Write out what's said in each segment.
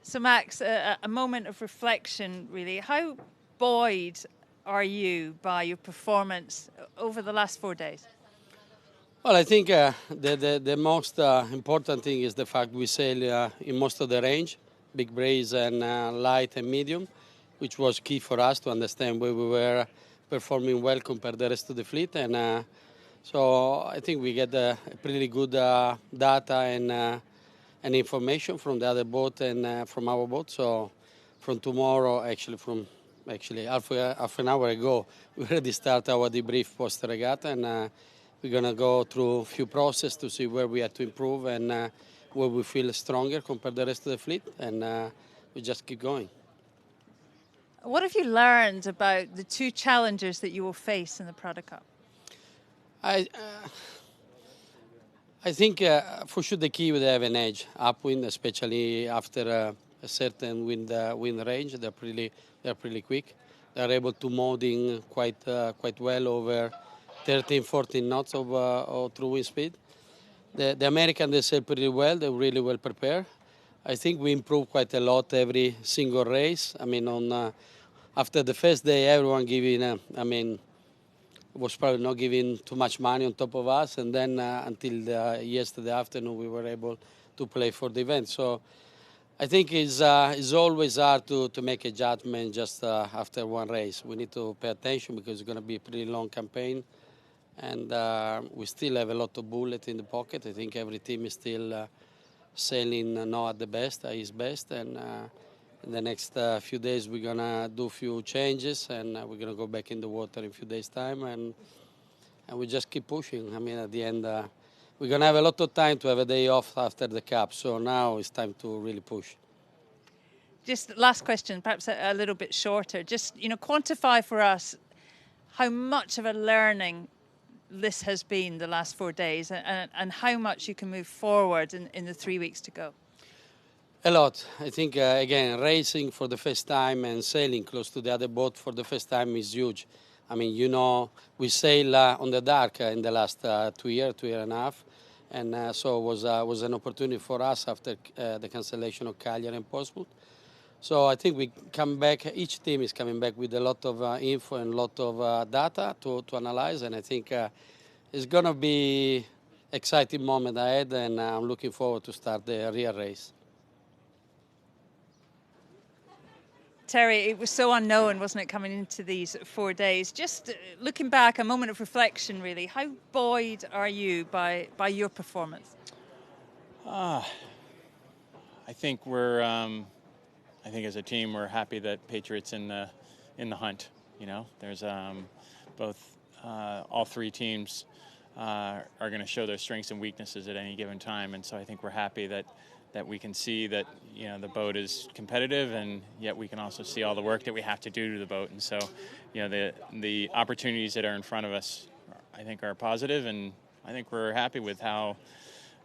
So Max, a moment of reflection really. How buoyed are you by your performance over the last 4 days? Well, I think the most important thing is the fact we sail in most of the range, big brace and light and medium, which was key for us to understand where we were performing well compared to the rest of the fleet. And so I think we get a pretty good data and information from the other boat and from our boat. So from tomorrow, actually half an hour ago, we already start our debrief post regatta, and we're gonna go through a few processes to see where we have to improve and where we feel stronger compared to the rest of the fleet, and we just keep going. What have you learned about the two challengers that you will face in the Prada Cup? I think for sure the key would have an edge upwind, especially after a certain wind range. They're pretty quick. They're able to molding quite well over 13, 14 knots of true wind speed. The American, they sail pretty well. They're really well prepared. I think we improved quite a lot every single race. I mean, after the first day, everyone giving, was probably not giving too much money on top of us. And then until yesterday afternoon, we were able to play for the event. So I think it's always hard to make a judgment just after one race. We need to pay attention because it's going to be a pretty long campaign. And we still have a lot of bullets in the pocket. I think every team is still sailing not at the best, at his best. And in the next few days, we're going to do a few changes, and we're going to go back in the water in a few days' time. And we just keep pushing. I mean, at the end, we're going to have a lot of time to have a day off after the Cup. So now it's time to really push. Just last question, perhaps a little bit shorter. Just, quantify for us how much of a learning this has been the last 4 days, and how much you can move forward in the 3 weeks to go. A lot. I think, again, racing for the first time and sailing close to the other boat for the first time is huge. I mean, we sail on the dark in the last 2 years, 2 years and a half. And so it was an opportunity for us after the cancellation of Cagliari and Portsmouth. So I think we come back, each team is coming back with a lot of info and a lot of data to analyze. And I think it's going to be exciting moment ahead, and I'm looking forward to start the real race. Terry, it was so unknown, wasn't it, coming into these 4 days? Just looking back, a moment of reflection, really. How buoyed are you by your performance? I think I think as a team, we're happy that Patriots in the hunt. There's all three teams are going to show their strengths and weaknesses at any given time, and so I think we're happy that we can see that the boat is competitive, and yet we can also see all the work that we have to do to the boat. And so the opportunities that are in front of us, I think, are positive, and I think we're happy with how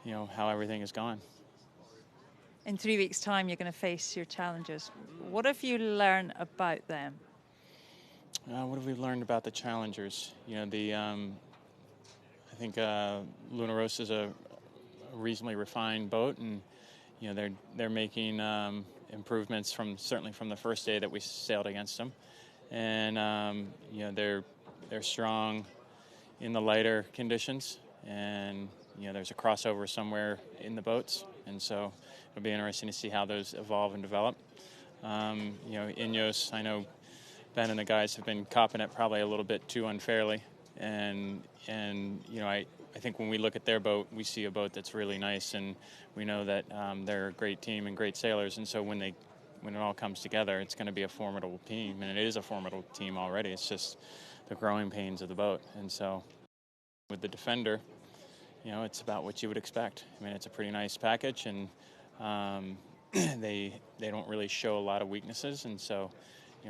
everything has gone. In 3 weeks' time, you're going to face your challenges. What have you learned about them? What have we learned about the challengers? I think Luna Rossa is a reasonably refined boat, and they're making improvements certainly from the first day that we sailed against them, and they're strong in the lighter conditions, and there's a crossover somewhere in the boats, and so it'll be interesting to see how those evolve and develop. Ineos, I know Ben and the guys have been copping it probably a little bit too unfairly, and I think when we look at their boat, we see a boat that's really nice, and we know that they're a great team and great sailors, and so when it all comes together, it's going to be a formidable team, and it is a formidable team already. It's just the growing pains of the boat. And so with the Defender, it's about what you would expect. I mean, it's a pretty nice package, and they don't really show a lot of weaknesses, and so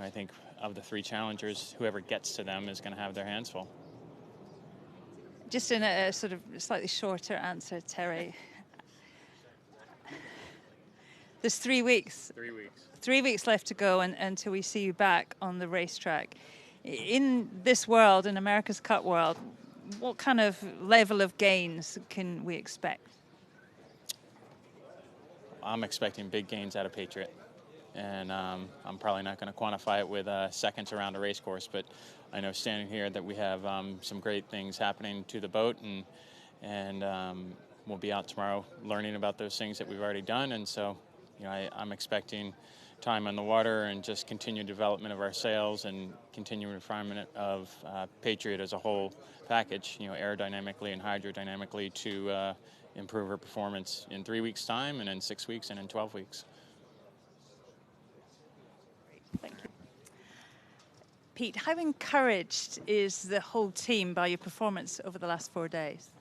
I think of the three challengers, whoever gets to them is going to have their hands full. Just in a sort of slightly shorter answer, Terry. There's 3 weeks. 3 weeks. 3 weeks left to go until we see you back on the racetrack. In this world, in America's Cup world, what kind of level of gains can we expect? I'm expecting big gains out of Patriot. And I'm probably not going to quantify it with seconds around a race course, but I know standing here that we have some great things happening to the boat, and we'll be out tomorrow learning about those things that we've already done. And so, I'm expecting time on the water and just continued development of our sails and continued refinement of Patriot as a whole package, aerodynamically and hydrodynamically to improve our performance in 3 weeks' time, and in 6 weeks, and in 12 weeks. Thank you. Pete, how encouraged is the whole team by your performance over the last 4 days?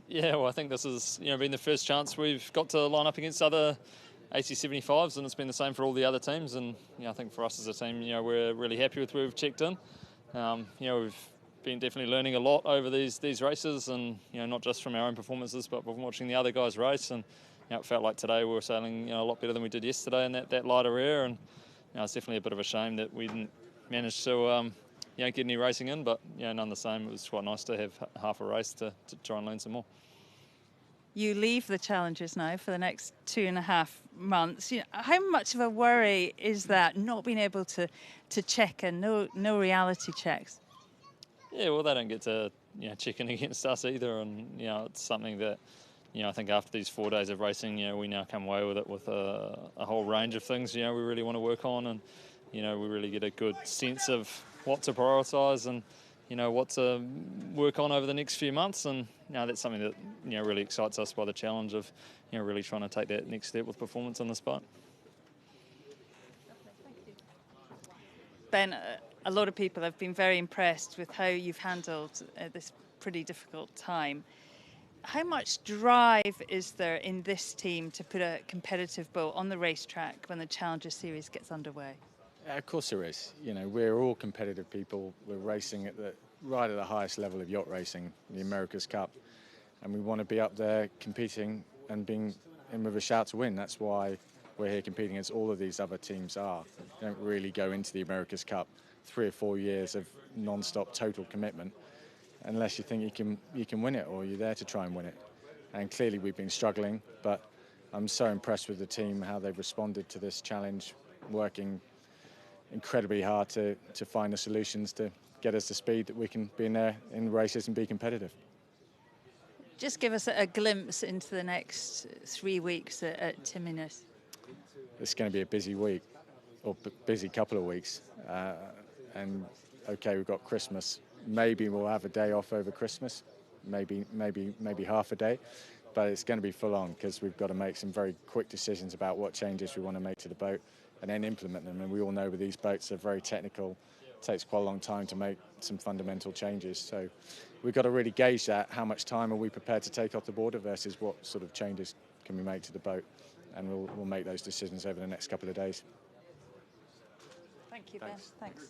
Yeah, well, I think this has been the first chance we've got to line up against other AC75s, and it's been the same for all the other teams. And I think for us as a team, we're really happy with where we've checked in. We've been definitely learning a lot over these races, and not just from our own performances, but from watching the other guys race. And it felt like today we were sailing a lot better than we did yesterday in that lighter air. And it's definitely a bit of a shame that we didn't manage to get any racing in, but none the same. It was quite nice to have half a race to try and learn some more. You leave the Challengers now for the next 2.5 months. How much of a worry is that, not being able to check and no reality checks? Yeah, well, they don't get to check in against us either, and it's something that I think after these 4 days of racing, we now come away with it with a whole range of things we really want to work on, and we really get a good sense of what to prioritise and what to work on over the next few months. And that's something that really excites us by the challenge of really trying to take that next step with performance on this boat. Ben, a lot of people have been very impressed with how you've handled this pretty difficult time. How much drive is there in this team to put a competitive boat on the racetrack when the Challenger Series gets underway? Of course there is. We're all competitive people. We're racing right at the highest level of yacht racing, the America's Cup. And we want to be up there competing and being in with a shout to win. That's why we're here competing, as all of these other teams are. You don't really go into the America's Cup 3 or 4 years of non-stop total commitment unless you think you can win it, or you're there to try and win it. And clearly we've been struggling, but I'm so impressed with the team, how they've responded to this challenge, working incredibly hard to find the solutions to get us to speed that we can be in there in races and be competitive. Just give us a glimpse into the next 3 weeks at Timinas. It's going to be a busy week, or busy couple of weeks. And okay, we've got Christmas. Maybe we'll have a day off over Christmas, maybe half a day, but it's going to be full on because we've got to make some very quick decisions about what changes we want to make to the boat and then implement them. And we all know with these boats, they're very technical. It takes quite a long time to make some fundamental changes. So we've got to really gauge that. How much time are we prepared to take off the border versus what sort of changes can we make to the boat? And we'll make those decisions over the next couple of days. Thank you, Ben. Thanks.